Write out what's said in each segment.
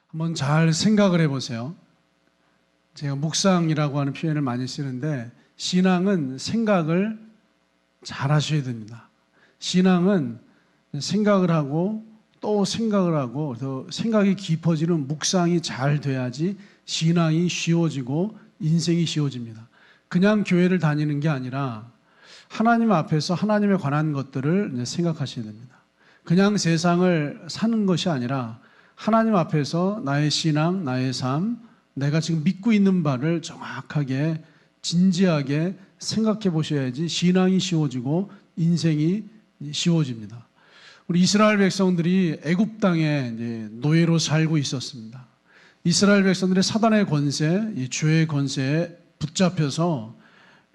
한번 잘 생각을 해보세요. 제가 묵상이라고 하는 표현을 많이 쓰는데 신앙은 생각을 잘 하셔야 됩니다. 신앙은 생각을 하고 또 생각을 하고 더 생각이 깊어지는 묵상이 잘 돼야지 신앙이 쉬워지고 인생이 쉬워집니다. 그냥 교회를 다니는 게 아니라 하나님 앞에서 하나님에 관한 것들을 생각하셔야 됩니다. 그냥 세상을 사는 것이 아니라 하나님 앞에서 나의 신앙, 나의 삶, 내가 지금 믿고 있는 바를 정확하게 진지하게 생각해 보셔야지 신앙이 쉬워지고 인생이 쉬워집니다. 우리 이스라엘 백성들이 애굽 땅에 노예로 살고 있었습니다. 이스라엘 백성들의 사단의 권세, 이 죄의 권세에 붙잡혀서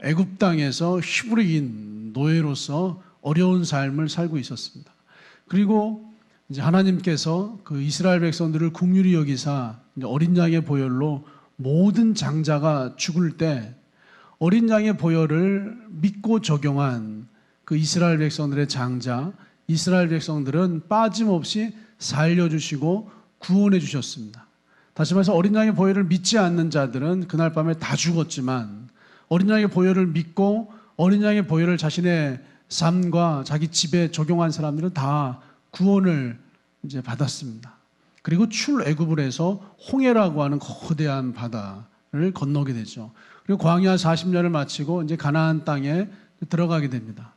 애굽 땅에서 휘부르긴 노예로서 어려운 삶을 살고 있었습니다. 그리고 이제 하나님께서 그 이스라엘 백성들을 긍휼히 여기사 어린 양의 보혈로 모든 장자가 죽을 때 어린 양의 보혈을 믿고 적용한 그 이스라엘 백성들의 장자, 이스라엘 백성들은 빠짐없이 살려주시고 구원해 주셨습니다. 다시 말해서 어린 양의 보혈을 믿지 않는 자들은 그날 밤에 다 죽었지만 어린 양의 보혈을 믿고 어린 양의 보혈을 자신의 삶과 자기 집에 적용한 사람들은 다 구원을 이제 받았습니다. 그리고 출애굽을 해서 홍해라고 하는 거대한 바다를 건너게 되죠. 그리고 광야 40년을 마치고 이제 가나안 땅에 들어가게 됩니다.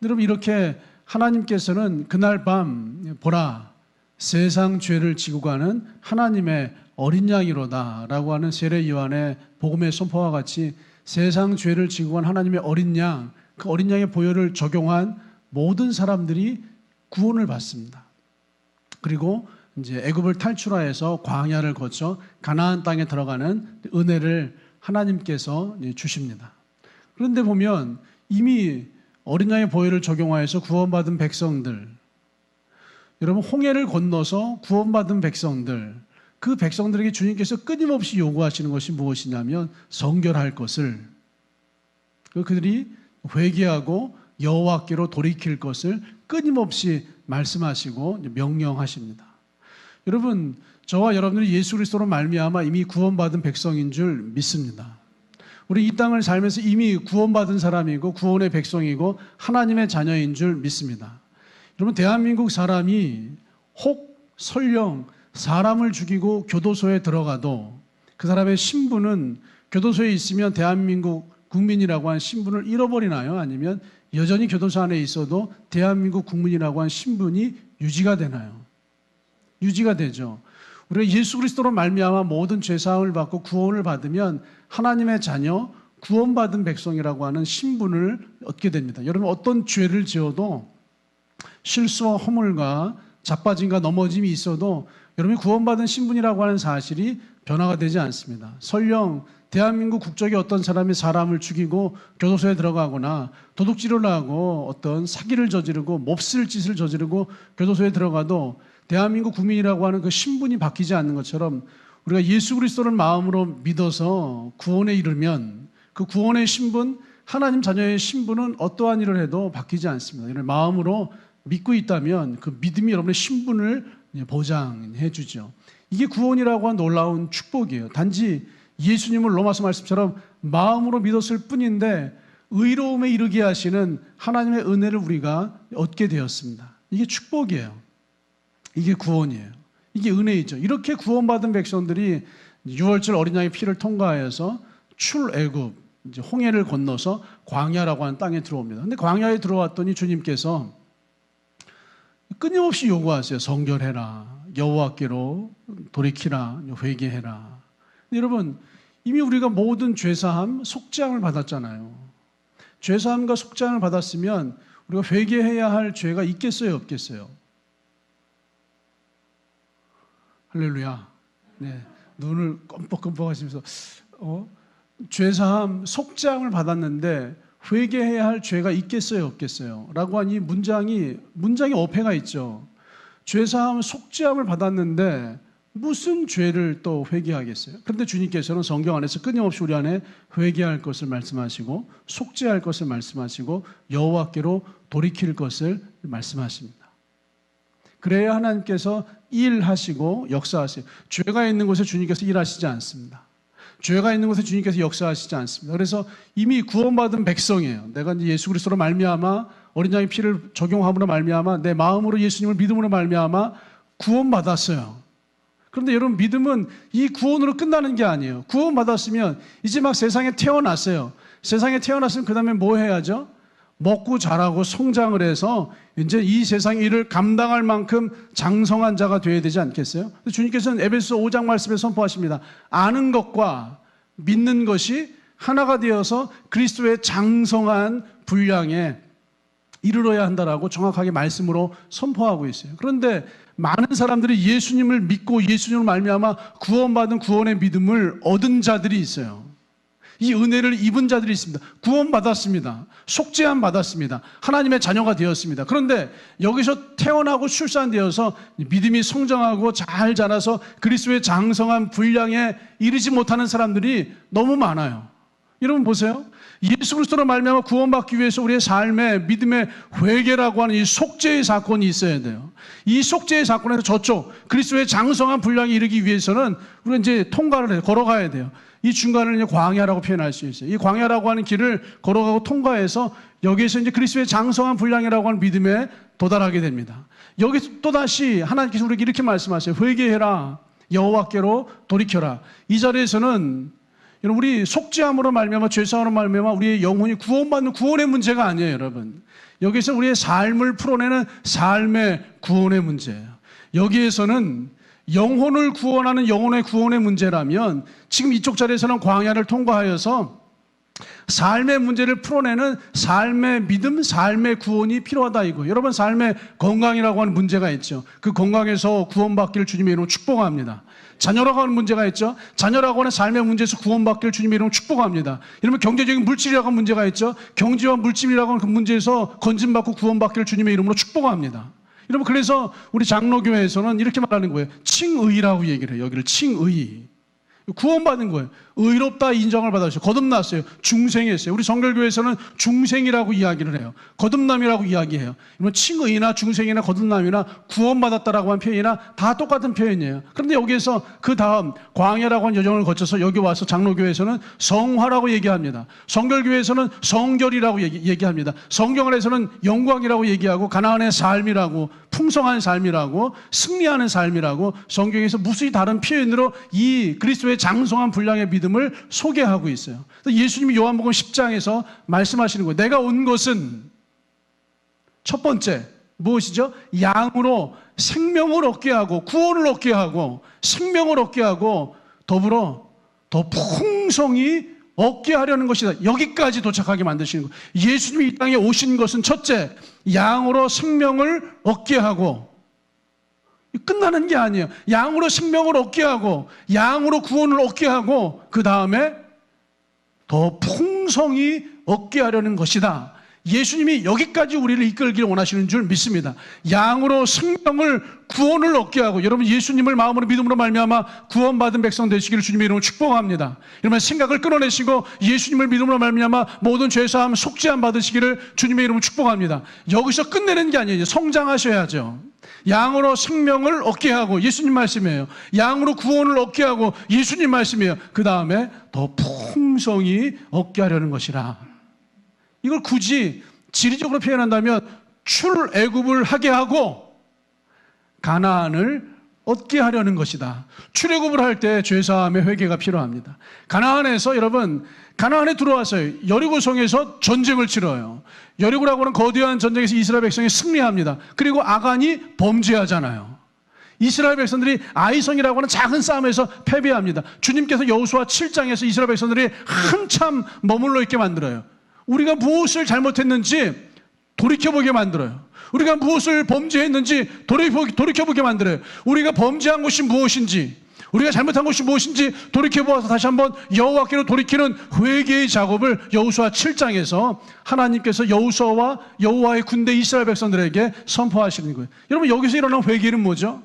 여러분, 이렇게 하나님께서는 그날 밤 보라 세상 죄를 지고 가는 하나님의 어린 양이로다라고 하는 세례 요한의 복음의 선포와 같이 세상 죄를 지고 간 하나님의 어린 양, 그 어린 양의 보혈을 적용한 모든 사람들이 구원을 받습니다. 그리고 이제 애굽을 탈출하여서 광야를 거쳐 가나안 땅에 들어가는 은혜를 하나님께서 주십니다. 그런데 보면 이미 어린 양의 보혈을 적용하여서 구원받은 백성들, 여러분 홍해를 건너서 구원받은 백성들, 그 백성들에게 주님께서 끊임없이 요구하시는 것이 무엇이냐면 성결할 것을, 그들이 회개하고 여호와께로 돌이킬 것을 끊임없이 말씀하시고 명령하십니다. 여러분, 저와 여러분들이 예수 그리스도로 말미암아 이미 구원받은 백성인 줄 믿습니다. 우리 이 땅을 살면서 이미 구원받은 사람이고 구원의 백성이고 하나님의 자녀인 줄 믿습니다. 여러분, 대한민국 사람이 혹 설령 사람을 죽이고 교도소에 들어가도 그 사람의 신분은 교도소에 있으면 대한민국 국민이라고 한 신분을 잃어버리나요? 아니면 여전히 교도소 안에 있어도 대한민국 국민이라고 한 신분이 유지가 되나요? 유지가 되죠. 우리가 예수 그리스도로 말미암아 모든 죄사함을 받고 구원을 받으면 하나님의 자녀, 구원받은 백성이라고 하는 신분을 얻게 됩니다. 여러분, 어떤 죄를 지어도 실수와 허물과 자빠짐과 넘어짐이 있어도 여러분이 구원받은 신분이라고 하는 사실이 변화가 되지 않습니다. 설령 대한민국 국적의 어떤 사람이 사람을 죽이고 교도소에 들어가거나 도둑질을 하고 어떤 사기를 저지르고 몹쓸 짓을 저지르고 교도소에 들어가도 대한민국 국민이라고 하는 그 신분이 바뀌지 않는 것처럼 우리가 예수 그리스도를 마음으로 믿어서 구원에 이르면 그 구원의 신분, 하나님 자녀의 신분은 어떠한 일을 해도 바뀌지 않습니다. 이를 마음으로 믿고 있다면 그 믿음이 여러분의 신분을 보장해 주죠. 이게 구원이라고 하는 놀라운 축복이에요. 단지 예수님을 로마서 말씀처럼 마음으로 믿었을 뿐인데 의로움에 이르게 하시는 하나님의 은혜를 우리가 얻게 되었습니다. 이게 축복이에요. 이게 구원이에요. 이게 은혜이죠. 이렇게 구원받은 백성들이 6월절 어린 양의 피를 통과하여서 출애굽, 이제 홍해를 건너서 광야라고 하는 땅에 들어옵니다. 근데 광야에 들어왔더니 주님께서 끊임없이 요구하세요. 성결해라. 여호와께로 돌이키라. 회개해라. 근데 여러분, 이미 우리가 모든 죄사함, 속죄함을 받았잖아요. 죄사함과 속죄함을 받았으면 우리가 회개해야 할 죄가 있겠어요, 없겠어요? 할렐루야. 네, 눈을 껌뻑껌뻑 하시면서 죄사함, 속죄함을 받았는데 회개해야 할 죄가 있겠어요, 없겠어요? 라고 하니 문장이 어폐가 있죠. 죄사함, 속죄함을 받았는데 무슨 죄를 또 회개하겠어요? 그런데 주님께서는 성경 안에서 끊임없이 우리 안에 회개할 것을 말씀하시고 속죄할 것을 말씀하시고 여호와께로 돌이킬 것을 말씀하십니다. 그래야 하나님께서 일하시고 역사하세요. 죄가 있는 곳에 주님께서 일하시지 않습니다. 죄가 있는 곳에 주님께서 역사하시지 않습니다. 그래서 이미 구원받은 백성이에요. 내가 이제 예수 그리스도로 말미암아 어린 양의 피를 적용함으로 말미암아 내 마음으로 예수님을 믿음으로 말미암아 구원받았어요. 그런데 여러분, 믿음은 이 구원으로 끝나는 게 아니에요. 구원받았으면 이제 막 세상에 태어났어요. 세상에 태어났으면 그 다음에 뭐 해야죠? 먹고 자라고 성장을 해서 이제 이 세상의 일을 감당할 만큼 장성한 자가 되어야 되지 않겠어요? 주님께서는 에베소 5장 말씀에 선포하십니다. 아는 것과 믿는 것이 하나가 되어서 그리스도의 장성한 분량에 이르러야 한다라고 정확하게 말씀으로 선포하고 있어요. 그런데 많은 사람들이 예수님을 믿고 예수님을 말미암아 구원받은 구원의 믿음을 얻은 자들이 있어요. 이 은혜를 입은 자들이 있습니다. 구원받았습니다. 속죄함 받았습니다. 하나님의 자녀가 되었습니다. 그런데 여기서 태어나고 출산되어서 믿음이 성장하고 잘 자라서 그리스도의 장성한 분량에 이르지 못하는 사람들이 너무 많아요. 여러분 보세요. 예수 그리스도로 말미암아 구원받기 위해서 우리의 삶에 믿음의 회개라고 하는 이 속죄의 사건이 있어야 돼요. 이 속죄의 사건에서 저쪽 그리스도의 장성한 분량에 이르기 위해서는 우리가 이제 통과를 해요. 걸어가야 돼요. 이 중간을 이제 광야라고 표현할 수 있어요. 이 광야라고 하는 길을 걸어가고 통과해서 여기에서 이제 그리스도의 장성한 분량이라고 하는 믿음에 도달하게 됩니다. 여기서 또다시 하나님께서 우리에게 이렇게 말씀하세요. 회개해라. 여호와께로 돌이켜라. 이 자리에서는 우리 속죄함으로 말미암아 죄사함으로 말미암아 우리의 영혼이 구원받는 구원의 문제가 아니에요, 여러분. 여기서 우리의 삶을 풀어내는 삶의 구원의 문제예요. 여기에서는 영혼을 구원하는 영혼의 구원의 문제라면 지금 이쪽 자리에서는 광야를 통과하여서 삶의 문제를 풀어내는 삶의 믿음, 삶의 구원이 필요하다 이거. 여러분, 삶의 건강이라고 하는 문제가 있죠. 그 건강에서 구원받기를 주님의 이름으로 축복합니다. 자녀라고 하는 문제가 있죠. 자녀라고 하는 삶의 문제에서 구원받기를 주님의 이름으로 축복합니다. 이러면 경제적인 물질이라고 하는 문제가 있죠. 경제와 물질이라고 하는 그 문제에서 건진받고 구원받기를 주님의 이름으로 축복합니다. 여러분, 그래서 우리 장로교회에서는 이렇게 말하는 거예요. 칭의라고 얘기를 해요. 여기를 칭의. 구원받은 거예요. 의롭다 인정을 받았어요. 거듭났어요. 중생했어요. 우리 성결교회에서는 중생이라고 이야기를 해요. 거듭남이라고 이야기해요. 칭의나 중생이나 거듭남이나 구원받았다라고 하는 표현이나 다 똑같은 표현이에요. 그런데 여기에서 그 다음 광야라고 하는 여정을 거쳐서 여기 와서 장로교회에서는 성화라고 얘기합니다. 성결교회에서는 성결이라고 얘기합니다. 성경 안에서는 영광이라고 얘기하고 가나안의 삶이라고, 풍성한 삶이라고, 승리하는 삶이라고 성경에서 무수히 다른 표현으로 이 그리스도의 장성한 분량의 믿음을 소개하고 있어요. 예수님이 요한복음 10장에서 말씀하시는 거예요. 내가 온 것은 첫 번째 무엇이죠? 양으로 생명을 얻게 하고 구원을 얻게 하고 생명을 얻게 하고 더불어 더 풍성히 얻게 하려는 것이다. 여기까지 도착하게 만드시는 거예요. 예수님이 이 땅에 오신 것은 첫째, 양으로 생명을 얻게 하고, 끝나는 게 아니에요. 양으로 생명을 얻게 하고 양으로 구원을 얻게 하고 그 다음에 더 풍성히 얻게 하려는 것이다. 예수님이 여기까지 우리를 이끌기를 원하시는 줄 믿습니다. 양으로 생명을 구원을 얻게 하고, 여러분 예수님을 마음으로 믿음으로 말미암아 구원받은 백성 되시기를 주님의 이름으로 축복합니다. 여러분 생각을 끊어내시고 예수님을 믿음으로 말미암아 모든 죄사함 속죄함 받으시기를 주님의 이름으로 축복합니다. 여기서 끝내는 게 아니에요. 성장하셔야죠. 양으로 생명을 얻게 하고, 예수님 말씀이에요. 양으로 구원을 얻게 하고, 예수님 말씀이에요. 그 다음에 더 풍성히 얻게 하려는 것이라. 이걸 굳이 지리적으로 표현한다면 출애굽을 하게 하고 가나안을 얻게 하려는 것이다. 출애굽을 할 때 죄사함의 회개가 필요합니다. 가나안에서, 여러분 가나안에 들어와서요, 여리고성에서 전쟁을 치러요. 여리고라고 하는 거대한 전쟁에서 이스라엘 백성이 승리합니다. 그리고 아간이 범죄하잖아요. 이스라엘 백성들이 아이성이라고 하는 작은 싸움에서 패배합니다. 주님께서 여호수아 7장에서 이스라엘 백성들이 한참 머물러 있게 만들어요. 우리가 무엇을 잘못했는지 돌이켜보게 만들어요. 우리가 무엇을 범죄했는지 돌이켜보게 만들어요. 우리가 범죄한 것이 무엇인지, 우리가 잘못한 것이 무엇인지 돌이켜보아서 다시 한번 여호와께로 돌이키는 회개의 작업을 여호수아 7장에서 하나님께서 여호수아와 여호와의 군대 이스라엘 백성들에게 선포하시는 거예요. 여러분 여기서 일어난 회개는 뭐죠?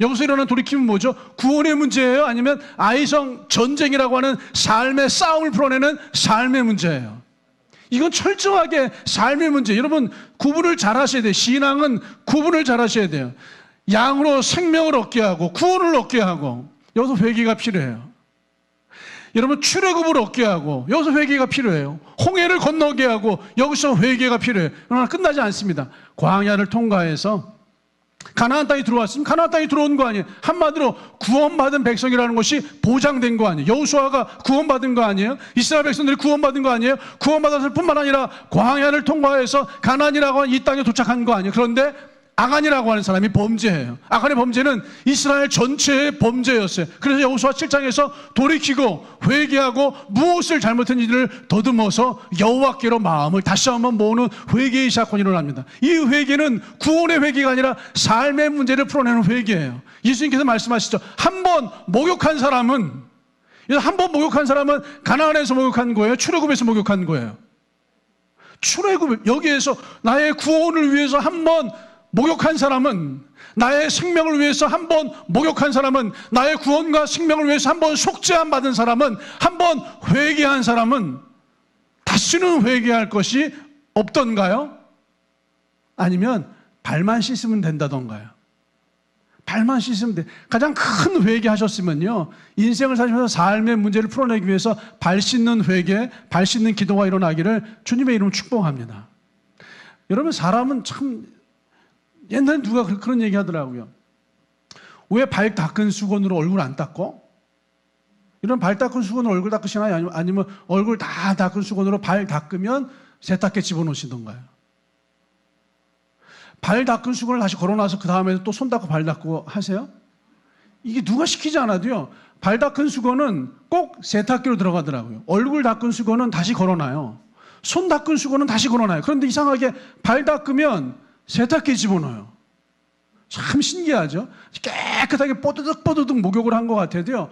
여기서 일어난 돌이킴은 뭐죠? 구원의 문제예요? 아니면 아이성 전쟁이라고 하는 삶의 싸움을 풀어내는 삶의 문제예요? 이건 철저하게 삶의 문제. 여러분 구분을 잘 하셔야 돼요. 신앙은 구분을 잘 하셔야 돼요. 양으로 생명을 얻게 하고 구원을 얻게 하고, 여기서 회개가 필요해요. 여러분 출애굽을 얻게 하고, 여기서 회개가 필요해요. 홍해를 건너게 하고, 여기서 회개가 필요해요. 그러나 끝나지 않습니다. 광야를 통과해서 가나안 땅에 들어왔으면 가나안 땅에 들어온 거 아니에요. 한마디로 구원받은 백성이라는 것이 보장된 거 아니에요. 여호수아가 구원받은 거 아니에요. 이스라엘 백성들이 구원받은 거 아니에요. 구원받았을 뿐만 아니라 광야를 통과해서 가나안이라고 하는 이 땅에 도착한 거 아니에요. 그런데 아간이라고 하는 사람이 범죄예요. 아간의 범죄는 이스라엘 전체의 범죄였어요. 그래서 여호수아 7장에서 돌이키고 회개하고 무엇을 잘못한 일을 더듬어서 여호와께로 마음을 다시 한번 모으는 회개의 사건이 일어납니다. 이 회개는 구원의 회개가 아니라 삶의 문제를 풀어내는 회개예요. 예수님께서 말씀하시죠. 한 번 목욕한 사람은 가나안에서 목욕한 거예요? 출애굽에서 목욕한 거예요? 출애굽, 여기에서 나의 구원을 위해서 한번 목욕한 사람은, 나의 생명을 위해서 한번 목욕한 사람은, 나의 구원과 생명을 위해서 한번 속죄함 받은 사람은, 한번 회개한 사람은 다시는 회개할 것이 없던가요? 아니면 발만 씻으면 된다던가요? 발만 씻으면 돼. 가장 큰 회개하셨으면요, 인생을 사시면서 삶의 문제를 풀어내기 위해서 발 씻는 회개, 발 씻는 기도가 일어나기를 주님의 이름으로 축복합니다. 여러분, 사람은 참, 옛날에 누가 그런 얘기 하더라고요. 왜 발 닦은 수건으로 얼굴 안 닦고? 이런 발 닦은 수건으로 얼굴 닦으시나요? 아니면 얼굴 다 닦은 수건으로 발 닦으면 세탁기에 집어넣으시던가요? 발 닦은 수건을 다시 걸어놔서 그 다음에 또 손 닦고 발 닦고 하세요? 이게 누가 시키지 않아도요, 발 닦은 수건은 꼭 세탁기로 들어가더라고요. 얼굴 닦은 수건은 다시 걸어놔요. 손 닦은 수건은 다시 걸어놔요. 그런데 이상하게 발 닦으면 세탁기에 집어넣어요. 참 신기하죠? 깨끗하게 뽀드득 목욕을 한 것 같아도요,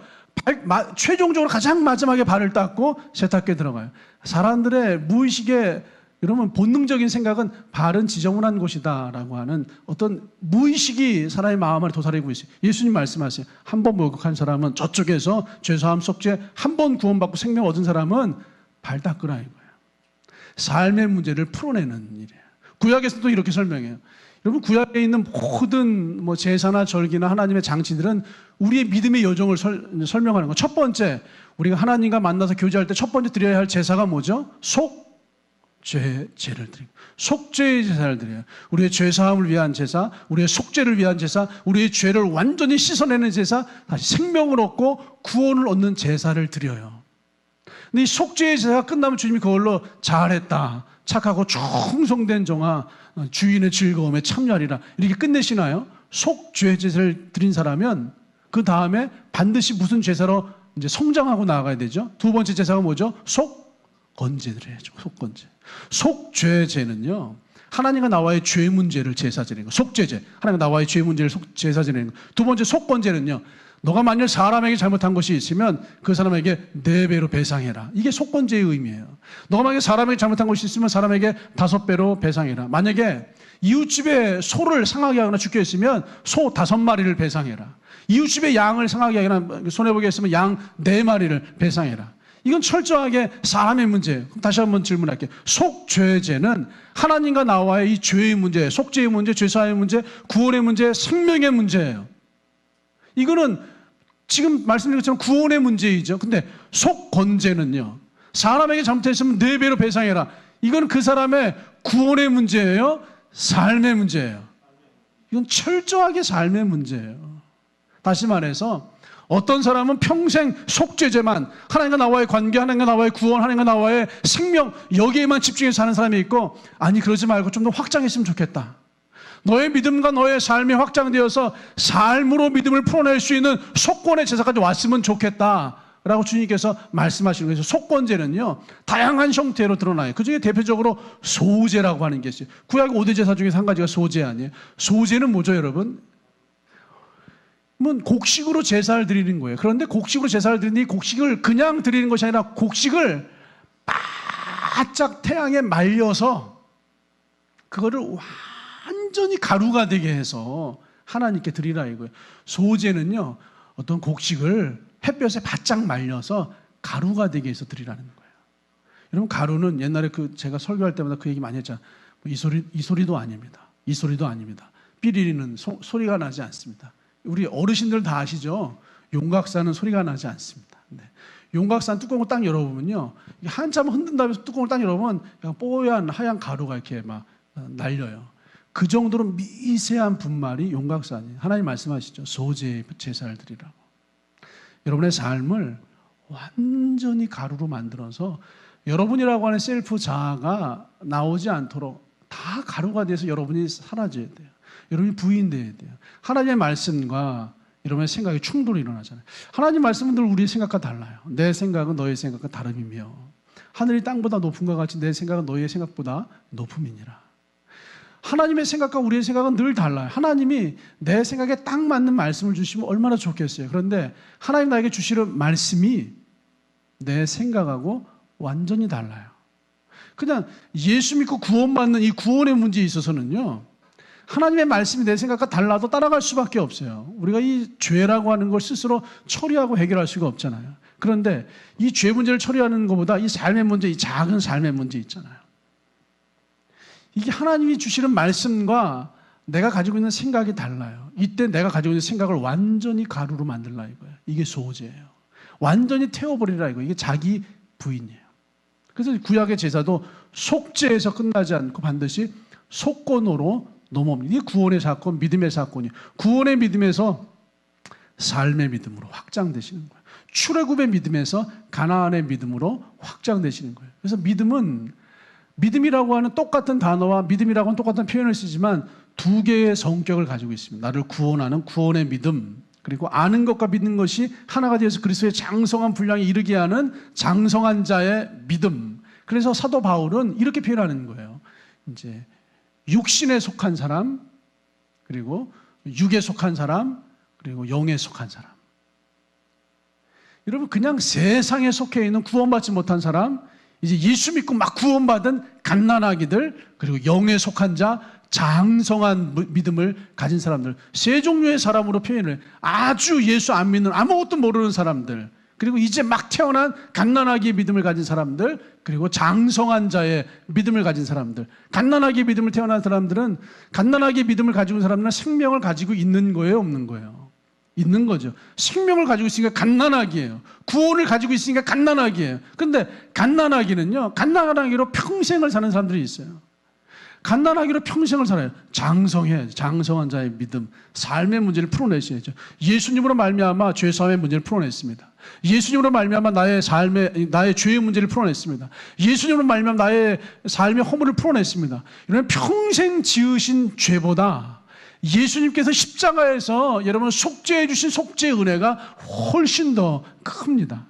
최종적으로 가장 마지막에 발을 닦고 세탁기에 들어가요. 사람들의 무의식의, 여러분, 본능적인 생각은 발은 지저분한 곳이다라고 하는 어떤 무의식이 사람의 마음 안에 도사리고 있어요. 예수님 말씀하세요. 한 번 목욕한 사람은, 저쪽에서 죄사함 속죄 한 번 구원받고 생명 얻은 사람은 발 닦으라 이거예요. 삶의 문제를 풀어내는 일이에요. 구약에서도 이렇게 설명해요. 여러분, 구약에 있는 모든 제사나 절기나 하나님의 장치들은 우리의 믿음의 여정을 설명하는 거. 첫 번째, 우리가 하나님과 만나서 교제할 때 첫 번째 드려야 할 제사가 뭐죠? 속죄제를 드리고, 속죄의 제사를 드려요. 우리의 죄사함을 위한 제사, 우리의 속죄를 위한 제사, 우리의 죄를 완전히 씻어내는 제사, 다시 생명을 얻고 구원을 얻는 제사를 드려요. 근데 이 속죄의 제사가 끝나면 주님이 그걸로 잘했다, 착하고 충성된 종아, 주인의 즐거움에 참여하리라, 이렇게 끝내시나요? 속죄 제사를 드린 사람은 그 다음에 반드시 무슨 제사로 이제 성장하고 나아가야 되죠? 두 번째 제사가 뭐죠? 속건제 드려야죠. 속건제. 속죄제는요, 하나님과 나와의 죄 문제를 제사 드리는 거. 속죄제, 하나님과 나와의 죄 문제를 제사 드리는 거. 두 번째 속건제는요, 너가 만일 사람에게 잘못한 것이 있으면 그 사람에게 4배로 배상해라. 이게 속건제의 의미예요. 너가 만약에 사람에게 잘못한 것이 있으면 사람에게 5배로 배상해라. 만약에 이웃집에 소를 상하게 하거나 죽게 했으면 소 5마리를 배상해라. 이웃집에 양을 상하게 하거나 손해보게 했으면 양 4마리를 배상해라. 이건 철저하게 사람의 문제예요. 다시 한번 질문할게요. 속죄제는 하나님과 나와의 이 죄의 문제, 속죄의 문제, 죄사의 문제, 구원의 문제, 생명의 문제예요. 이거는 지금 말씀드린 것처럼 구원의 문제이죠. 근데 속건제는요, 사람에게 잘못했으면 4배로 배상해라. 이건 그 사람의 구원의 문제예요? 삶의 문제예요? 이건 철저하게 삶의 문제예요. 다시 말해서 어떤 사람은 평생 속죄제만, 하나님과 나와의 관계, 하나님과 나와의 구원, 하나님과 나와의 생명, 여기에만 집중해서 사는 사람이 있고, 아니 그러지 말고 좀 더 확장했으면 좋겠다. 너의 믿음과 너의 삶이 확장되어서 삶으로 믿음을 풀어낼 수 있는 속건의 제사까지 왔으면 좋겠다라고 주님께서 말씀하시는 거예요. 속건제는요, 다양한 형태로 드러나요. 그중에 대표적으로 소제라고 하는 게 있어요. 구약 5대 제사 중에 한 가지가 소제 아니에요? 소제는 뭐죠, 여러분? 곡식으로 제사를 드리는 거예요. 그런데 곡식으로 제사를 드리는데 이 곡식을 그냥 드리는 것이 아니라 곡식을 바짝 태양에 말려서 그거를 완전히 가루가 되게 해서 하나님께 드리라 이거예요. 소제는요, 어떤 곡식을 햇볕에 바짝 말려서 가루가 되게 해서 드리라는 거예요. 여러분, 가루는 옛날에 제가 설교할 때마다 그 얘기 많이 했잖아요. 이 소리도 아닙니다. 이 소리도 아닙니다. 삐리리는 소리가 나지 않습니다. 우리 어르신들 다 아시죠? 용각산은 소리가 나지 않습니다. 네. 용각산 뚜껑을 딱 열어보면요, 한참 흔든 다음에 뚜껑을 딱 열어보면 그냥 뽀얀 하얀 가루가 이렇게 막 날려요. 그 정도로 미세한 분말이 용각산이에요. 하나님 말씀하시죠. 소재의 제사를 드리라고. 여러분의 삶을 완전히 가루로 만들어서 여러분이라고 하는 셀프 자아가 나오지 않도록 다 가루가 돼서 여러분이 사라져야 돼요. 여러분이 부인돼야 돼요. 하나님의 말씀과 여러분의 생각이 충돌이 일어나잖아요. 하나님 말씀은 늘 우리의 생각과 달라요. 내 생각은 너의 생각과 다름이며 하늘이 땅보다 높음과 같이 내 생각은 너의 생각보다 높음이니라. 하나님의 생각과 우리의 생각은 늘 달라요. 하나님이 내 생각에 딱 맞는 말씀을 주시면 얼마나 좋겠어요. 그런데 하나님 나에게 주시는 말씀이 내 생각하고 완전히 달라요. 그냥 예수 믿고 구원받는 이 구원의 문제에 있어서는요, 하나님의 말씀이 내 생각과 달라도 따라갈 수밖에 없어요. 우리가 이 죄라고 하는 걸 스스로 처리하고 해결할 수가 없잖아요. 그런데 이 죄 문제를 처리하는 것보다 이 삶의 문제, 이 작은 삶의 문제 있잖아요. 이게 하나님이 주시는 말씀과 내가 가지고 있는 생각이 달라요. 이때 내가 가지고 있는 생각을 완전히 가루로 만들라 이거예요. 이게 소재예요. 완전히 태워버리라 이거예요. 이게 자기 부인이에요. 그래서 구약의 제사도 속죄에서 끝나지 않고 반드시 속건으로 넘어옵니다. 이게 구원의 사건, 믿음의 사건이에요. 구원의 믿음에서 삶의 믿음으로 확장되시는 거예요. 출애굽의 믿음에서 가나안의 믿음으로 확장되시는 거예요. 그래서 믿음이라고 하는 똑같은 단어와 믿음이라고 하는 똑같은 표현을 쓰지만 두 개의 성격을 가지고 있습니다. 나를 구원하는 구원의 믿음, 그리고 아는 것과 믿는 것이 하나가 되어서 그리스도의 장성한 분량에 이르게 하는 장성한 자의 믿음. 그래서 사도 바울은 이렇게 표현하는 거예요. 이제 육신에 속한 사람, 그리고 육에 속한 사람, 그리고 영에 속한 사람. 여러분, 그냥 세상에 속해 있는 구원받지 못한 사람, 이제 예수 믿고 막 구원받은 갓난아기들, 그리고 영에 속한 자, 장성한 믿음을 가진 사람들, 세 종류의 사람으로 표현을 해요. 아주 예수 안 믿는 아무것도 모르는 사람들, 그리고 이제 막 태어난 갓난아기의 믿음을 가진 사람들, 그리고 장성한 자의 믿음을 가진 사람들. 갓난아기의 믿음을 태어난 사람들은, 갓난아기의 믿음을 가지고 있는 사람들은 생명을 가지고 있는 거예요, 없는 거예요? 있는 거죠. 생명을 가지고 있으니까 갓난아기예요. 구원을 가지고 있으니까 갓난아기예요. 그런데 갓난아기는요, 갓난아기로 평생을 사는 사람들이 있어요. 갓난아기로 평생을 살아요. 장성해야죠. 장성한 자의 믿음, 삶의 문제를 풀어내셔야죠. 예수님으로 말미암아 죄사함의 문제를 풀어냈습니다. 예수님으로 말미암아 나의 죄의 문제를 풀어냈습니다. 예수님으로 말미암아 나의 삶의 허물을 풀어냈습니다. 이런 평생 지으신 죄보다 예수님께서 십자가에서 여러분 속죄해 주신 속죄의 은혜가 훨씬 더 큽니다.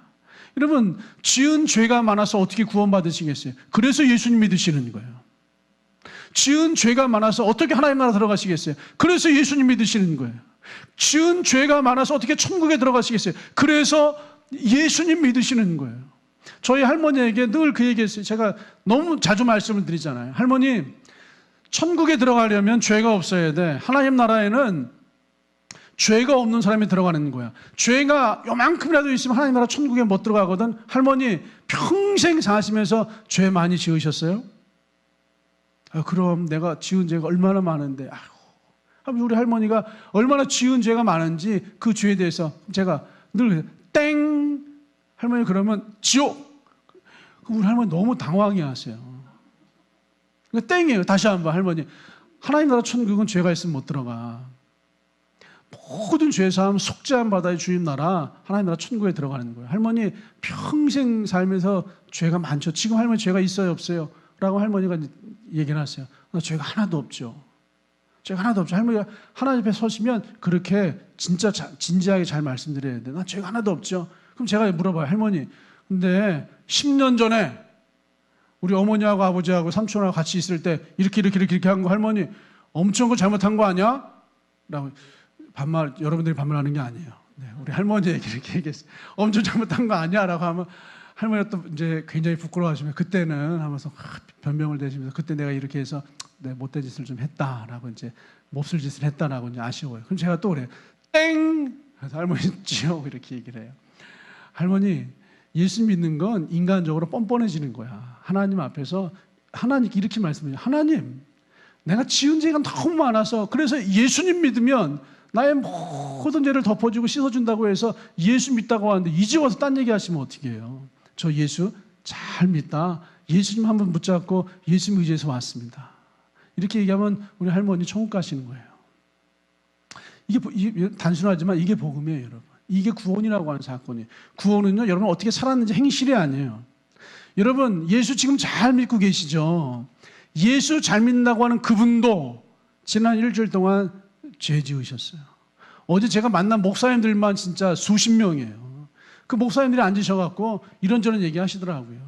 여러분, 지은 죄가 많아서 어떻게 구원받으시겠어요? 그래서 예수님 믿으시는 거예요. 지은 죄가 많아서 어떻게 하나님 나라 들어가시겠어요? 그래서 예수님 믿으시는 거예요. 지은 죄가 많아서 어떻게 천국에 들어가시겠어요? 그래서 예수님 믿으시는 거예요. 저희 할머니에게 늘 그 얘기했어요. 제가 너무 자주 말씀을 드리잖아요. 할머니, 천국에 들어가려면 죄가 없어야 돼. 하나님 나라에는 죄가 없는 사람이 들어가는 거야. 죄가 요만큼이라도 있으면 하나님 나라 천국에 못 들어가거든. 할머니, 평생 사시면서 죄 많이 지으셨어요? 그럼 내가 지은 죄가 얼마나 많은데, 우리 할머니가 얼마나 지은 죄가 많은지 그 죄에 대해서 제가 늘 땡! 할머니 그러면 지옥! 우리 할머니 너무 당황해 하세요. 땡이에요. 다시 한번 할머니, 하나님 나라 천국은 죄가 있으면 못 들어가. 모든 죄사함 속죄함 받아야 주님 나라 하나님 나라 천국에 들어가는 거예요. 할머니 평생 살면서 죄가 많죠. 지금 할머니 죄가 있어요 없어요? 라고 할머니가 얘기를 하세요. 나 죄가 하나도 없죠. 죄가 하나도 없죠. 할머니가 하나님 앞에 서시면 그렇게 진짜 진지하게 잘 말씀드려야 돼. 나 죄가 하나도 없죠. 그럼 제가 물어봐요. 할머니, 근데 10년 전에 우리 어머니하고 아버지하고 삼촌하고 같이 있을 때 이렇게 한 거 할머니 엄청 거 잘못한 거 아니야? 라고 여러분들이 반말하는 게 아니에요. 네, 우리 할머니에게 이렇게 얘기했어요. 엄청 잘못한 거 아니야? 라고 하면 할머니가 또 이제 굉장히 부끄러워하시면 그때는 하면서 변명을 대시면서 그때 내가 이렇게 해서 못된 짓을 좀 했다라고 이제 몹쓸 짓을 했다라고 이제 아쉬워요. 그럼 제가 또 그래요. 땡! 그래서 할머니 지옥 이렇게 얘기를 해요. 할머니, 예수 믿는 건 인간적으로 뻔뻔해지는 거야. 하나님 앞에서 하나님께 이렇게 말씀해요. 하나님, 내가 지은 죄가 너무 많아서 그래서 예수님 믿으면 나의 모든 죄를 덮어주고 씻어준다고 해서 예수 믿다고 하는데 이제 와서 딴 얘기 하시면 어떻게 해요? 저 예수 잘 믿다. 예수님 한번 붙잡고 예수님 의지해서 왔습니다. 이렇게 얘기하면 우리 할머니 천국 가시는 거예요. 이게 단순하지만 이게 복음이에요, 여러분. 이게 구원이라고 하는 사건이에요. 구원은요, 여러분 어떻게 살았는지 행실이 아니에요. 여러분, 예수 지금 잘 믿고 계시죠? 예수 잘 믿는다고 하는 그분도 지난 일주일 동안 죄 지으셨어요. 어제 제가 만난 목사님들만 진짜 수십 명이에요. 그 목사님들이 앉으셔갖고 이런저런 얘기 하시더라고요.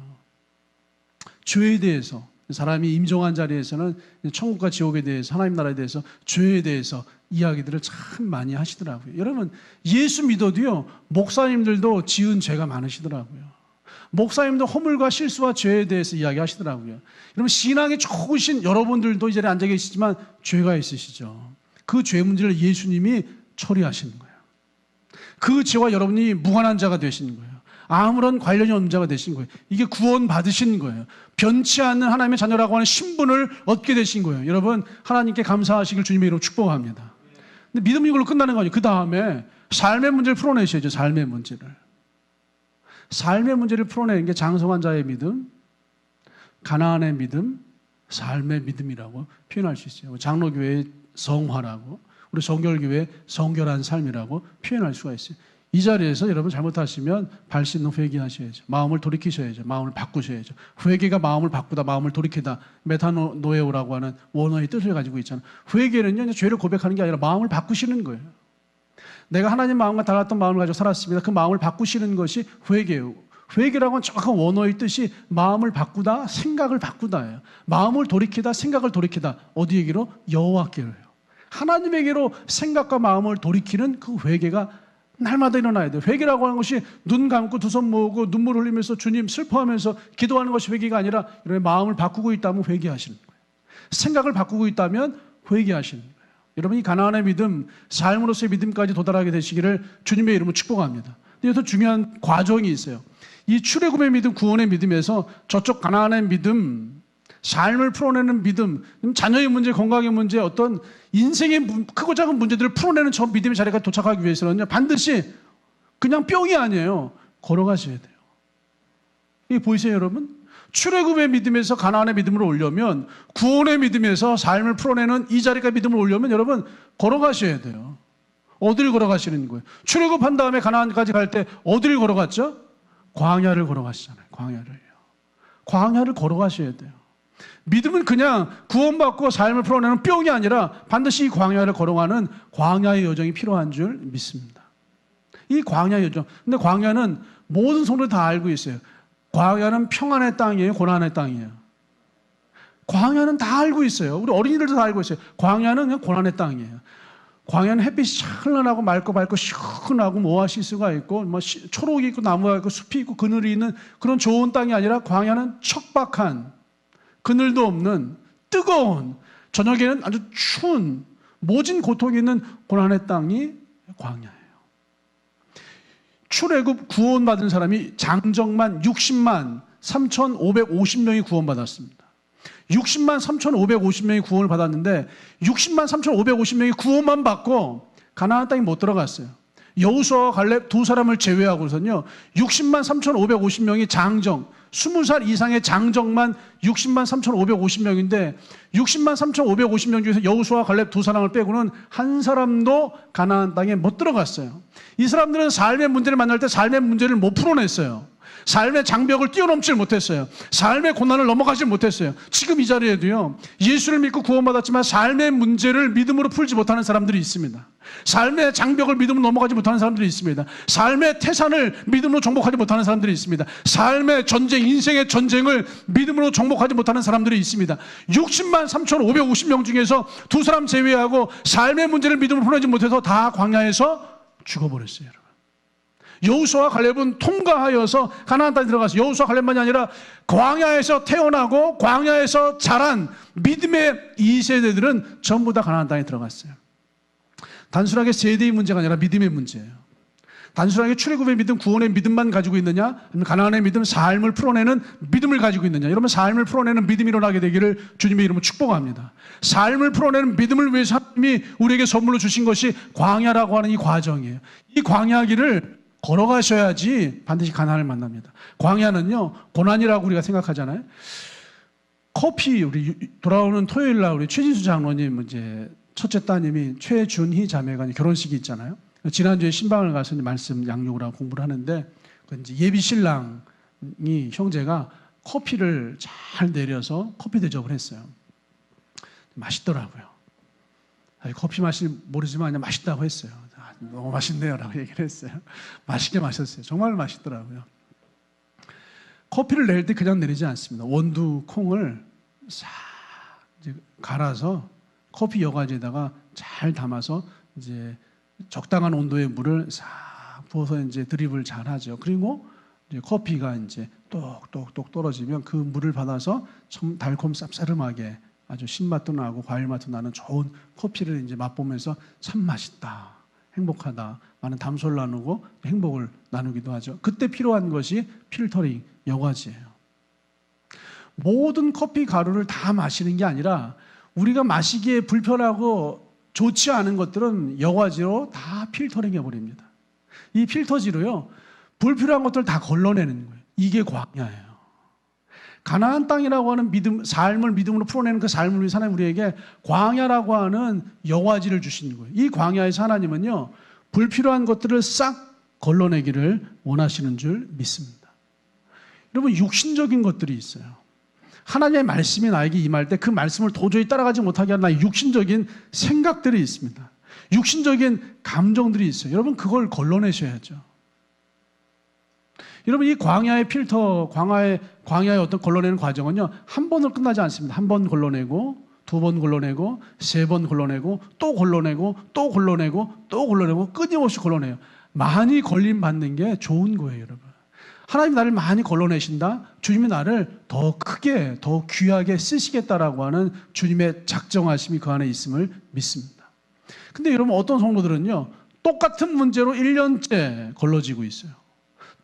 죄에 대해서, 사람이 임종한 자리에서는 천국과 지옥에 대해서, 하나님 나라에 대해서, 죄에 대해서 이야기들을 참 많이 하시더라고요. 여러분, 예수 믿어도요, 목사님들도 지은 죄가 많으시더라고요. 목사님도 허물과 실수와 죄에 대해서 이야기하시더라고요. 여러분, 신앙이 좋으신 여러분들도 이 자리에 앉아 계시지만 죄가 있으시죠. 그 죄 문제를 예수님이 처리하시는 거예요. 그 죄와 여러분이 무관한 자가 되시는 거예요. 아무런 관련이 없는 자가 되신 거예요. 이게 구원 받으신 거예요. 변치 않는 하나님의 자녀라고 하는 신분을 얻게 되신 거예요. 여러분, 하나님께 감사하시길 주님의 이름으로 축복합니다. 근데 믿음 이걸로 끝나는 거 아니에요. 그 다음에 삶의 문제를 풀어내셔야죠. 삶의 문제를. 삶의 문제를 풀어내는 게 장성한 자의 믿음, 가나안의 믿음, 삶의 믿음이라고 표현할 수 있어요. 장로교회의 성화라고, 우리 성결교회의 성결한 삶이라고 표현할 수가 있어요. 이 자리에서 여러분 잘못하시면 발신로 회개하셔야죠. 마음을 돌이키셔야죠. 마음을 바꾸셔야죠. 회개가 마음을 바꾸다, 마음을 돌이키다. 메타노에오라고 하는 원어의 뜻을 가지고 있잖아요. 회개는요, 죄를 고백하는 게 아니라 마음을 바꾸시는 거예요. 내가 하나님 마음과 달랐던 마음을 가지고 살았습니다. 그 마음을 바꾸시는 것이 회개예요. 회개라고 하는 정확한 원어의 뜻이 마음을 바꾸다, 생각을 바꾸다예요. 마음을 돌이키다, 생각을 돌이키다. 어디에게로? 여호와께로요. 하나님에게로 생각과 마음을 돌이키는 그 회개가 날마다 일어나야 돼요. 회개라고 하는 것이 눈 감고 두 손 모으고 눈물 흘리면서 주님 슬퍼하면서 기도하는 것이 회개가 아니라 여러분의 마음을 바꾸고 있다면 회개하시는 거예요. 생각을 바꾸고 있다면 회개하시는 거예요. 여러분이 가나안의 믿음, 삶으로서의 믿음까지 도달하게 되시기를 주님의 이름으로 축복합니다. 근데 더 중요한 과정이 있어요. 이 출애굽의 믿음, 구원의 믿음에서 저쪽 가나안의 믿음, 삶을 풀어내는 믿음, 자녀의 문제, 건강의 문제, 어떤 인생의 크고 작은 문제들을 풀어내는 저 믿음의 자리까지 도착하기 위해서는요, 반드시 그냥 뿅이 아니에요. 걸어가셔야 돼요. 이게 보이세요, 여러분? 출애굽의 믿음에서 가나안의 믿음을 오려면, 구원의 믿음에서 삶을 풀어내는 이 자리까지 믿음을 오려면 여러분 걸어가셔야 돼요. 어디를 걸어가시는 거예요? 출애굽한 다음에 가나안까지 갈 때 어디를 걸어갔죠? 광야를 걸어가시잖아요. 광야를 걸어가셔야 돼요. 믿음은 그냥 구원받고 삶을 풀어내는 뿅이 아니라 반드시 이 광야를 걸어가는 광야의 여정이 필요한 줄 믿습니다. 이 광야의 여정. 근데 광야는 모든 성도들이 다 알고 있어요. 광야는 평안의 땅이에요, 고난의 땅이에요? 광야는 다 알고 있어요. 우리 어린이들도 다 알고 있어요. 광야는 그냥 고난의 땅이에요. 광야는 햇빛이 찬란하고 맑고 시원하고 오아시스가 있고 초록이 있고 나무가 있고 숲이 있고 그늘이 있는 그런 좋은 땅이 아니라 광야는 척박한, 그늘도 없는 뜨거운, 저녁에는 아주 추운 모진 고통이 있는 고난의 땅이 광야예요. 출애굽 구원받은 사람이 장정만 60만 3,550명이 구원받았습니다. 60만 3,550명이 구원을 받았는데 60만 3,550명이 구원만 받고 가나안 땅에 못 들어갔어요. 여호수아와 갈렙 두 사람을 제외하고서는요, 60만 3,550명이 장정, 20살 이상의 장정만 60만 3,550명인데 60만 3,550명 중에서 여호수아와 갈렙 두 사람을 빼고는 한 사람도 가나안 땅에 못 들어갔어요. 이 사람들은 삶의 문제를 만날 때 삶의 문제를 못 풀어냈어요. 삶의 장벽을 뛰어넘지 못했어요. 삶의 고난을 넘어가지 못했어요. 지금 이 자리에도요, 예수를 믿고 구원받았지만 삶의 문제를 믿음으로 풀지 못하는 사람들이 있습니다. 삶의 장벽을 믿음으로 넘어가지 못하는 사람들이 있습니다. 삶의 태산을 믿음으로 정복하지 못하는 사람들이 있습니다. 삶의 전쟁, 인생의 전쟁을 믿음으로 정복하지 못하는 사람들이 있습니다. 60만 3,550명 중에서 두 사람 제외하고 삶의 문제를 믿음으로 풀어내지 못해서 다 광야에서 죽어버렸어요, 여러분. 여호수아와 갈렙은 통과하여서 가나안 땅에 들어가서 여호수아 갈렙만이 아니라 광야에서 태어나고 광야에서 자란 믿음의 2세대들은 전부 다 가나안 땅에 들어갔어요. 단순하게 세대의 문제가 아니라 믿음의 문제예요. 단순하게 출애굽의 믿음, 구원의 믿음만 가지고 있느냐? 아니면 가나안의 믿음, 삶을 풀어내는 믿음을 가지고 있느냐? 여러분, 삶을 풀어내는 믿음이 일어나게 되기를 주님의 이름으로 축복합니다. 삶을 풀어내는 믿음을 위해서 하나님이 우리에게 선물로 주신 것이 광야라고 하는 이 과정이에요. 이 광야길을 걸어가셔야지 반드시 가나안을 만납니다. 광야는요, 고난이라고 우리가 생각하잖아요. 커피, 우리 돌아오는 토요일 날 우리 최진수 장로님, 이제 첫째 따님이 최준희 자매가 결혼식이 있잖아요. 지난주에 신방을 가서 말씀 양육을 하고 공부를 하는데, 이제 예비 신랑이 형제가 커피를 잘 내려서 커피 대접을 했어요. 맛있더라고요. 커피 맛이 모르지만 그냥 맛있다고 했어요. 너무 맛있네요 라고 얘기를 했어요. 맛있게 마셨어요. 정말 맛있더라고요. 커피를 낼 때 그냥 내리지 않습니다. 원두 콩을 싹 이제 갈아서 커피 여과지에다가 잘 담아서 이제 적당한 온도의 물을 싹 부어서 이제 드립을 잘 하죠. 그리고 이제 커피가 이제 똑똑똑 떨어지면 그 물을 받아서 좀 달콤 쌉싸름하게 아주 신맛도 나고 과일 맛도 나는 좋은 커피를 이제 맛보면서 참 맛있다, 행복하다, 많은 담소를 나누고 행복을 나누기도 하죠. 그때 필요한 것이 필터링, 여과지예요. 모든 커피 가루를 다 마시는 게 아니라 우리가 마시기에 불편하고 좋지 않은 것들은 여과지로 다 필터링해 버립니다. 이 필터지로요, 불필요한 것들을 다 걸러내는 거예요. 이게 광야예요. 가나안 땅이라고 하는 믿음, 삶을 믿음으로 풀어내는 그 삶을 위해서 하나님 우리에게 광야라고 하는 여과지를 주신 거예요. 이 광야에서 하나님은요, 불필요한 것들을 싹 걸러내기를 원하시는 줄 믿습니다. 여러분, 육신적인 것들이 있어요. 하나님의 말씀이 나에게 임할 때 그 말씀을 도저히 따라가지 못하게 하는 나의 육신적인 생각들이 있습니다. 육신적인 감정들이 있어요. 여러분, 그걸 걸러내셔야죠. 여러분, 이 광야의 필터, 광야의 어떤 걸러내는 과정은요, 한 번으로 끝나지 않습니다. 한 번 걸러내고, 두 번 걸러내고, 세 번 걸러내고, 또 걸러내고, 또 걸러내고, 또 걸러내고, 끊임없이 걸러내요. 많이 걸림 받는 게 좋은 거예요, 여러분. 하나님 나를 많이 걸러내신다. 주님이 나를 더 크게, 더 귀하게 쓰시겠다라고 하는 주님의 작정하심이 그 안에 있음을 믿습니다. 근데 여러분, 어떤 성도들은요, 똑같은 문제로 1년째 걸러지고 있어요.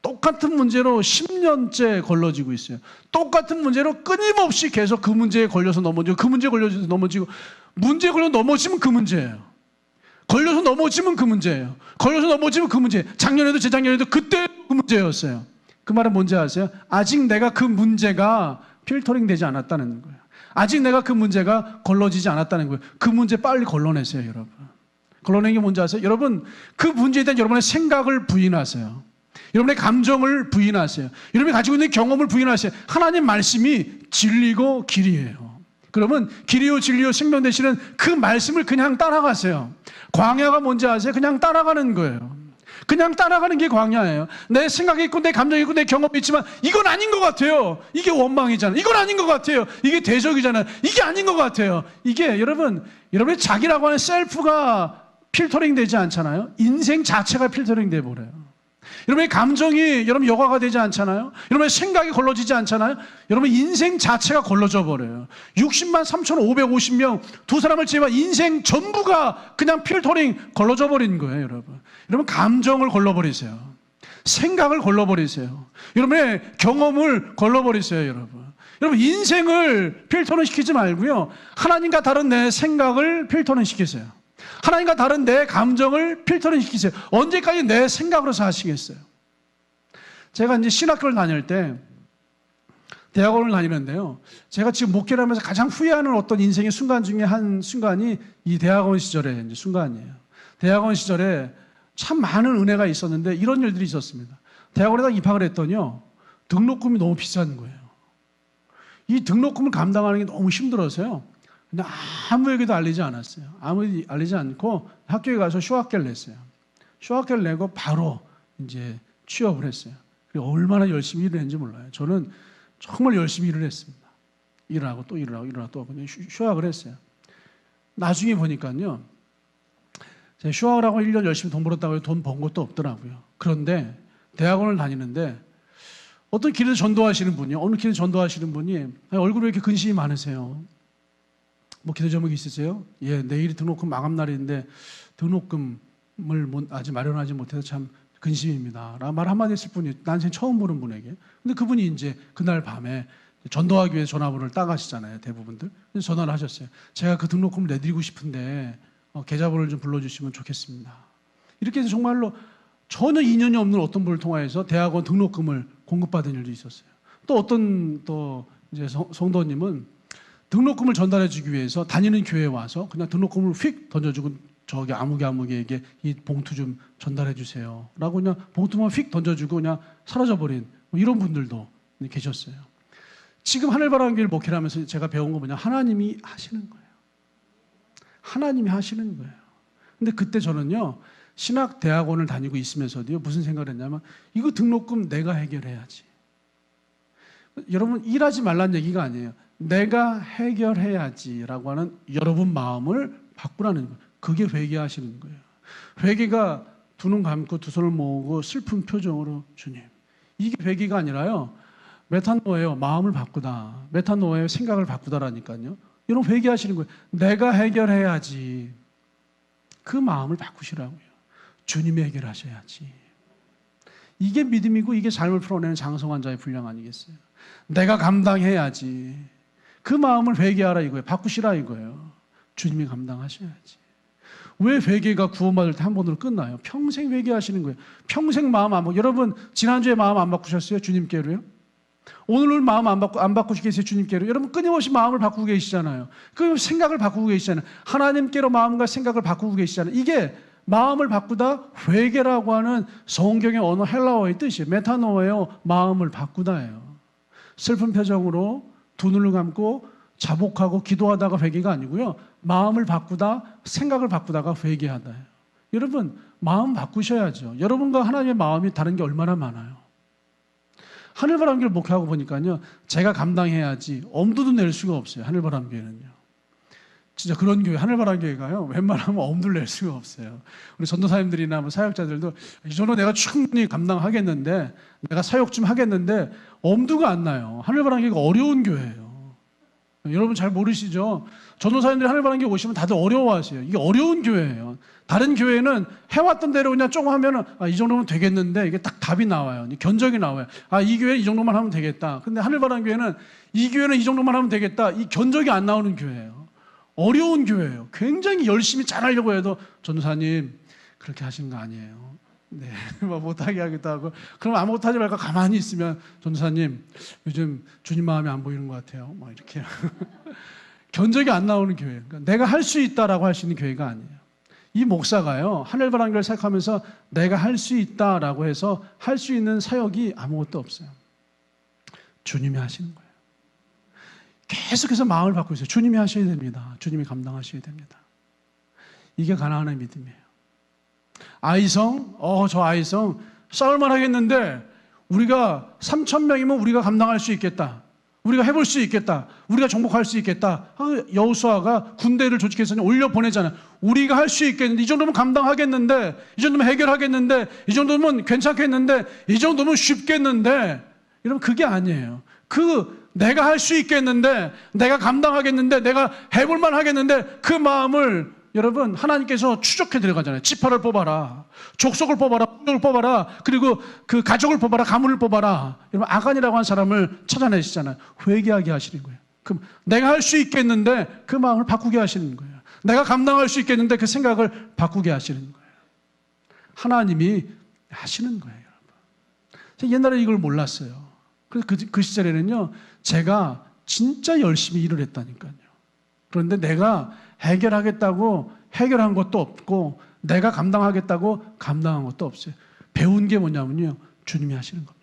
똑같은 문제로 10년째 걸러지고 있어요. 똑같은 문제로 끊임없이 계속 그 문제에 걸려서 넘어지고, 그 문제에 걸려서 넘어지고, 문제에 걸려 넘어지면 그 문제예요. 걸려서 넘어지면 그 문제예요. 걸려서 넘어지면 그 문제예요. 작년에도 재작년에도 그때 그 문제였어요. 그 말은 뭔지 아세요? 아직 내가 그 문제가 필터링 되지 않았다는 거예요. 아직 내가 그 문제가 걸러지지 않았다는 거예요. 그 문제 빨리 걸러내세요, 여러분. 걸러내는 게 뭔지 아세요? 여러분, 그 문제에 대한 여러분의 생각을 부인하세요. 여러분의 감정을 부인하세요. 여러분이 가지고 있는 경험을 부인하세요. 하나님 말씀이 진리고 길이에요. 그러면 길이요 진리요 생명 되시는 그 말씀을 그냥 따라가세요. 광야가 뭔지 아세요? 그냥 따라가는 거예요. 그냥 따라가는 게 광야예요. 내 생각이 있고 내 감정이 있고 내 경험이 있지만 이건 아닌 것 같아요. 이게 원망이잖아요. 이건 아닌 것 같아요. 이게 대적이잖아요. 이게 아닌 것 같아요. 이게 여러분의 자기라고 하는 셀프가 필터링 되지 않잖아요. 인생 자체가 필터링 돼 버려요. 여러분의 감정이 여러분 여과가 되지 않잖아요. 여러분의 생각이 걸러지지 않잖아요. 여러분 인생 자체가 걸러져 버려요. 60만 3,550명 두 사람을 제외한 인생 전부가 그냥 필터링 걸러져 버린 거예요, 여러분. 여러분 감정을 걸러버리세요. 생각을 걸러버리세요. 여러분의 경험을 걸러버리세요, 여러분. 여러분 인생을 필터링 시키지 말고요. 하나님과 다른 내 생각을 필터링 시키세요. 하나님과 다른 내 감정을 필터링 시키세요. 언제까지 내 생각으로 사시겠어요? 제가 이제 신학교를 다닐 때 대학원을 다니는데요. 제가 지금 목회를 하면서 가장 후회하는 어떤 인생의 순간 중에 한 순간이 이 대학원 시절의 이제 순간이에요. 대학원 시절에 참 많은 은혜가 있었는데 이런 일들이 있었습니다. 대학원에 딱 입학을 했더니요. 등록금이 너무 비싼 거예요. 이 등록금을 감당하는 게 너무 힘들어서요. 근데 아무에게도 알리지 않았어요. 아무에게도 알리지 않고 학교에 가서 휴학계를 냈어요. 휴학계를 내고 바로 이제 취업을 했어요. 그리고 얼마나 열심히 일을 했는지 몰라요. 저는 정말 열심히 일을 했습니다. 일하고 또 일을 하고 일을 하고 또 그냥 휴학을 했어요. 나중에 보니까요. 제가 휴학을 하고 1년 열심히 돈 벌었다고 해도 돈 번 것도 없더라고요. 그런데 대학원을 다니는데 어떤 길에서 전도하시는 분이 어느 길에서 전도하시는 분이 얼굴에 왜 이렇게 근심이 많으세요? 뭐 기도 제목이 있으세요? 예, 내일이 등록금 마감 날인데 등록금을 아직 마련하지 못해서 참 근심입니다 라는 말 한마디 했을 뿐이 난생 처음 보는 분에게. 근데 그분이 이제 그날 밤에 전도하기 위해 전화번호를 따가시잖아요, 대부분들. 그래서 전화를 하셨어요. 제가 그 등록금을 내드리고 싶은데 계좌번호를 좀 불러주시면 좋겠습니다. 이렇게 해서 정말로 전혀 인연이 없는 어떤 분을 통하여서 대학원 등록금을 공급받은 일도 있었어요. 또 어떤 이제 성도님은 등록금을 전달해주기 위해서 다니는 교회에 와서 그냥 등록금을 휙 던져주고 저기 아무개에게 이 봉투 좀 전달해 주세요 라고 그냥 봉투만 휙 던져주고 그냥 사라져버린 이런 분들도 계셨어요. 지금 하늘바람교회를 목회를 하면서 제가 배운 거 뭐냐, 하나님이 하시는 거예요. 하나님이 하시는 거예요. 근데 그때 저는요, 신학대학원을 다니고 있으면서도요, 무슨 생각을 했냐면 이거 등록금 내가 해결해야지. 여러분, 일하지 말란 얘기가 아니에요. 내가 해결해야지라고 하는 여러분 마음을 바꾸라는 거예요. 그게 회개하시는 거예요. 회개가 두 눈 감고 두 손을 모으고 슬픈 표정으로 주님. 이게 회개가 아니라요, 메타노예요. 마음을 바꾸다. 메타노예요. 생각을 바꾸다라니까요. 이런 회개하시는 거예요. 내가 해결해야지. 그 마음을 바꾸시라고요. 주님이 해결하셔야지. 이게 믿음이고 이게 삶을 풀어내는 장성한 자의 분량 아니겠어요? 내가 감당해야지. 그 마음을 회개하라 이거예요. 바꾸시라 이거예요. 주님이 감당하셔야지. 왜 회개가 구원받을 때 한 번으로 끝나요? 평생 회개하시는 거예요. 평생 마음 안 바꾸고. 여러분, 지난주에 마음 안 바꾸셨어요? 주님께로요? 오늘 마음 안 바꾸시겠어요? 주님께로? 여러분, 끊임없이 마음을 바꾸고 계시잖아요. 그 생각을 바꾸고 계시잖아요. 하나님께로 마음과 생각을 바꾸고 계시잖아요. 이게 마음을 바꾸다, 회개라고 하는 성경의 언어 헬라어의 뜻이에요. 메타노예요. 마음을 바꾸다예요. 슬픈 표정으로 두 눈을 감고 자복하고 기도하다가 회개가 아니고요, 마음을 바꾸다, 생각을 바꾸다가 회개하다예요. 여러분, 마음 바꾸셔야죠. 여러분과 하나님의 마음이 다른 게 얼마나 많아요. 하늘바람교를 목회하고 보니까요, 제가 감당해야지 엄두도 낼 수가 없어요. 하늘바람교회는요, 진짜 그런 교회, 하늘바람교회가요, 웬만하면 엄두를 낼 수가 없어요. 우리 전도사님들이나 뭐 사역자들도 이 정도 내가 충분히 감당하겠는데, 내가 사역 좀 하겠는데 엄두가 안 나요. 하늘바람교회가 어려운 교회예요. 여러분 잘 모르시죠? 전도사님들이 하늘바람교회 오시면 다들 어려워하세요. 이게 어려운 교회예요. 다른 교회는 해왔던 대로 그냥 조금 하면은 이 정도면 되겠는데, 이게 딱 답이 나와요. 견적이 나와요. 이 교회는 이 정도만 하면 되겠다. 근데 하늘바람교회는 이 교회는 이 정도만 하면 되겠다. 이 견적이 안 나오는 교회예요. 어려운 교회예요. 굉장히 열심히 잘하려고 해도 전도사님 그렇게 하시는 거 아니에요. 네, 못하게 하기도 하고. 그럼 아무것도 하지 말고 가만히 있으면 전도사님 요즘 주님 마음이 안 보이는 것 같아요. 이렇게 견적이 안 나오는 교회. 그러니까 내가 할 수 있다라고 할 수 있는 교회가 아니에요. 이 목사가요, 하늘바람교회를 사역하면서 내가 할 수 있다라고 해서 할 수 있는 사역이 아무것도 없어요. 주님이 하시는 거예요. 계속해서 마음을 바꾸고 있어요. 주님이 하셔야 됩니다. 주님이 감당하셔야 됩니다. 이게 가나안의 믿음이에요. 아이성, 저 아이성 싸울만 하겠는데 우리가 3,000명이면 우리가 감당할 수 있겠다. 우리가 해볼 수 있겠다. 우리가 정복할 수 있겠다. 여호수아가 군대를 조직해서 올려보내잖아요. 우리가 할 수 있겠는데, 이 정도면 감당하겠는데, 이 정도면 해결하겠는데, 이 정도면 괜찮겠는데, 이 정도면 쉽겠는데, 여러분 그게 아니에요. 내가 할 수 있겠는데, 내가 감당하겠는데, 내가 해볼만 하겠는데, 그 마음을 여러분 하나님께서 추적해 들어가잖아요. 지파를 뽑아라, 족속을 뽑아라, 부족을 뽑아라, 그리고 그 가족을 뽑아라, 가문을 뽑아라. 여러분 아간이라고 하는 사람을 찾아내시잖아요. 회개하게 하시는 거예요. 그럼 내가 할 수 있겠는데 그 마음을 바꾸게 하시는 거예요. 내가 감당할 수 있겠는데 그 생각을 바꾸게 하시는 거예요. 하나님이 하시는 거예요, 여러분. 옛날에 이걸 몰랐어요. 그래서 그 시절에는요, 제가 진짜 열심히 일을 했다니까요. 그런데 내가 해결하겠다고 해결한 것도 없고, 내가 감당하겠다고 감당한 것도 없어요. 배운 게 뭐냐면요, 주님이 하시는 겁니다.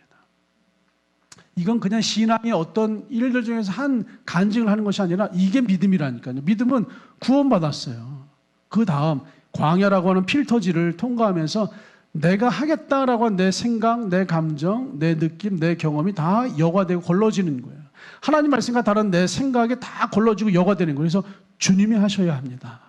이건 그냥 신앙의 어떤 일들 중에서 한 간증을 하는 것이 아니라 이게 믿음이라니까요. 믿음은 구원받았어요. 그 다음 광야라고 하는 필터지를 통과하면서 내가 하겠다라고 한 내 생각, 내 감정, 내 느낌, 내 경험이 다 여과되고 걸러지는 거예요. 하나님 말씀과 다른 내 생각에 다 걸러지고 여과되는 거예요. 그래서 주님이 하셔야 합니다.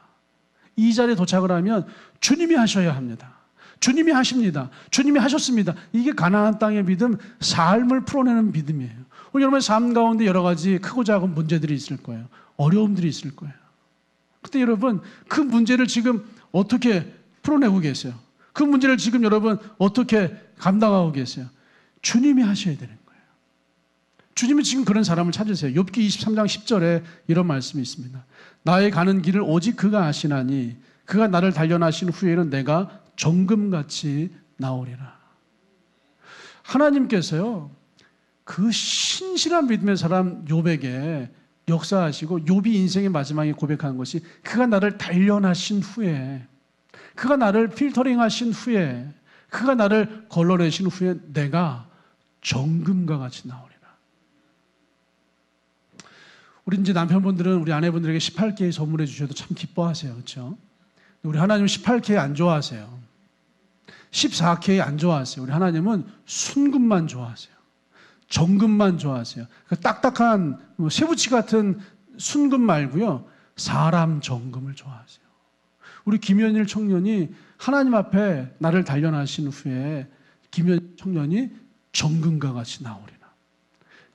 이 자리에 도착을 하면 주님이 하셔야 합니다. 주님이 하십니다. 주님이 하셨습니다. 이게 가나안 땅의 믿음, 삶을 풀어내는 믿음이에요. 오늘 여러분의 삶 가운데 여러 가지 크고 작은 문제들이 있을 거예요. 어려움들이 있을 거예요. 근데 여러분 그 문제를 지금 어떻게 풀어내고 계세요? 그 문제를 지금 여러분 어떻게 감당하고 계세요? 주님이 하셔야 되는 거예요. 주님이 지금 그런 사람을 찾으세요. 욥기 23장 10절에 이런 말씀이 있습니다. 나의 가는 길을 오직 그가 아시나니 그가 나를 단련하신 후에는 내가 정금같이 나오리라. 하나님께서요, 그 신실한 믿음의 사람 욥에게 역사하시고 욥이 인생의 마지막에 고백한 것이 그가 나를 단련하신 후에, 그가 나를 필터링하신 후에, 그가 나를 걸러내신 후에 내가 정금과 같이 나오리라. 우리 이제 남편분들은 우리 아내분들에게 18K 선물해 주셔도 참 기뻐하세요. 그렇죠? 우리 하나님은 18K 안 좋아하세요. 14K 안 좋아하세요. 우리 하나님은 순금만 좋아하세요. 정금만 좋아하세요. 그 딱딱한 쇠붙이 같은 순금 말고요, 사람 정금을 좋아하세요. 우리 김현일 청년이 하나님 앞에 나를 단련하신 후에 김현일 청년이 정금과 같이 나오리라.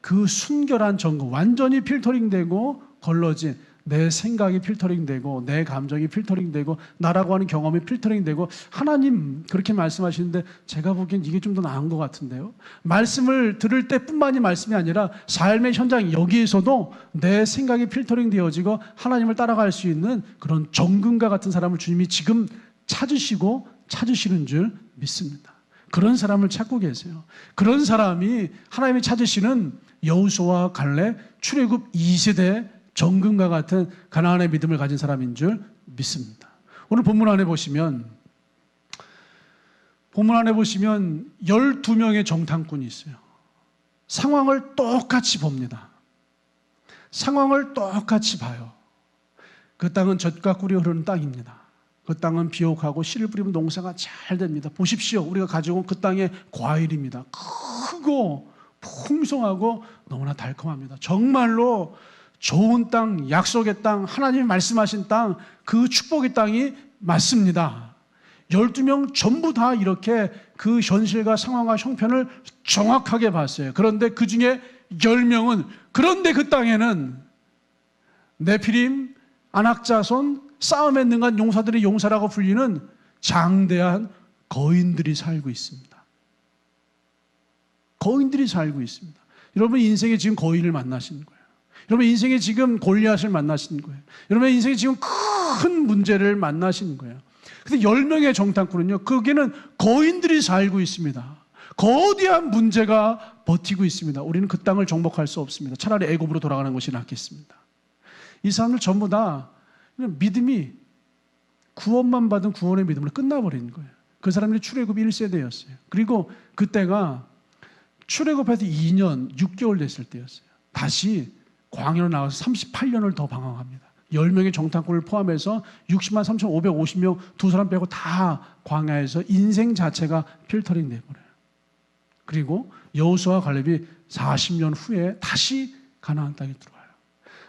그 순결한 정금, 완전히 필터링되고 걸러진 내 생각이 필터링되고 내 감정이 필터링되고 나라고 하는 경험이 필터링되고, 하나님 그렇게 말씀하시는데 제가 보기엔 이게 좀 더 나은 것 같은데요. 말씀을 들을 때뿐만이 말씀이 아니라 삶의 현장 여기에서도 내 생각이 필터링되어지고 하나님을 따라갈 수 있는 그런 정금과 같은 사람을 주님이 지금 찾으시고 찾으시는 줄 믿습니다. 그런 사람을 찾고 계세요. 그런 사람이 하나님이 찾으시는 여호수아와 갈렙, 출애굽 2세대 정금과 같은 가나안의 믿음을 가진 사람인 줄 믿습니다. 오늘 본문 안에 보시면 12명의 정탐꾼이 있어요. 상황을 똑같이 봅니다. 상황을 똑같이 봐요. 그 땅은 젖과 꿀이 흐르는 땅입니다. 그 땅은 비옥하고 씨를 뿌리면 농사가 잘 됩니다. 보십시오. 우리가 가지고 온 그 땅의 과일입니다. 크고 풍성하고 너무나 달콤합니다. 정말로 좋은 땅, 약속의 땅, 하나님이 말씀하신 땅, 그 축복의 땅이 맞습니다. 12명 전부 다 이렇게 그 현실과 상황과 형편을 정확하게 봤어요. 그런데 그 중에 10명은, 그런데 그 땅에는 네피림, 안악자손, 싸움에 능한 용사들의 용사라고 불리는 장대한 거인들이 살고 있습니다. 거인들이 살고 있습니다. 여러분 인생에 지금 거인을 만나시는 거예요. 여러분 인생에 지금 골리앗을 만나시는 거예요. 여러분 인생에 지금 큰 문제를 만나시는 거예요. 근데 10명의 정탐꾼은요, 거기는 거인들이 살고 있습니다. 거대한 문제가 버티고 있습니다. 우리는 그 땅을 정복할 수 없습니다. 차라리 애굽으로 돌아가는 것이 낫겠습니다. 이 사람들 전부 다 믿음이, 구원만 받은 구원의 믿음으로 끝나버린 거예요. 그 사람들이 출애굽 1세대였어요. 그리고 그때가 출애굽해서 2년 6개월 됐을 때였어요. 다시 광야로 나와서 38년을 더 방황합니다. 10명의 정탐꾼을 포함해서 60만 3,550명, 두 사람 빼고 다 광야에서 인생 자체가 필터링 돼버려요. 그리고 여호수아와 갈렙이 40년 후에 다시 가나안 땅에 들어와요.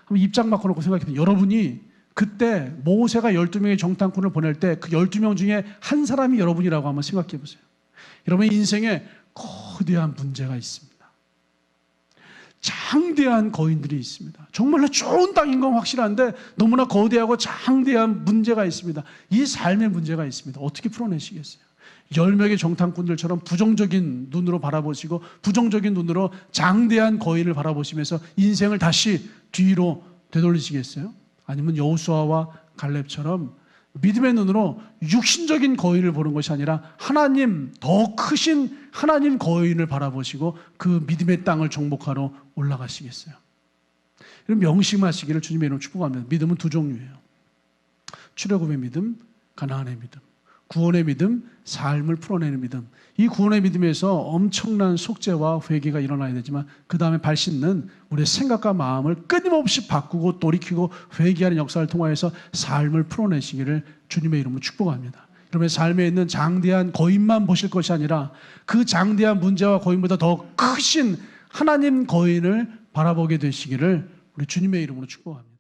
한번 입장 바꿔놓고 생각해보세요. 여러분이 그때 모세가 12명의 정탐꾼을 보낼 때 그 12명 중에 한 사람이 여러분이라고 한번 생각해보세요. 여러분의 인생에 거대한 문제가 있습니다. 장대한 거인들이 있습니다. 정말로 좋은 땅인 건 확실한데 너무나 거대하고 장대한 문제가 있습니다. 이 삶의 문제가 있습니다. 어떻게 풀어내시겠어요? 10명의 정탐꾼들처럼 부정적인 눈으로 바라보시고 부정적인 눈으로 장대한 거인을 바라보시면서 인생을 다시 뒤로 되돌리시겠어요? 아니면 여호수아와 갈렙처럼 믿음의 눈으로 육신적인 거인을 보는 것이 아니라 하나님, 더 크신 하나님 거인을 바라보시고 그 믿음의 땅을 정복하러 올라가시겠어요? 이런 명심하시기를 주님의 이름으로 축복합니다. 믿음은 두 종류예요. 출애굽의 믿음, 가나안의 믿음. 구원의 믿음, 삶을 풀어내는 믿음. 이 구원의 믿음에서 엄청난 속죄와 회개가 일어나야 되지만 그 다음에 발씻는 우리의 생각과 마음을 끊임없이 바꾸고 돌이키고 회개하는 역사를 통하여서 삶을 풀어내시기를 주님의 이름으로 축복합니다. 여러분의 삶에 있는 장대한 거인만 보실 것이 아니라 그 장대한 문제와 거인보다 더 크신 하나님 거인을 바라보게 되시기를 우리 주님의 이름으로 축복합니다.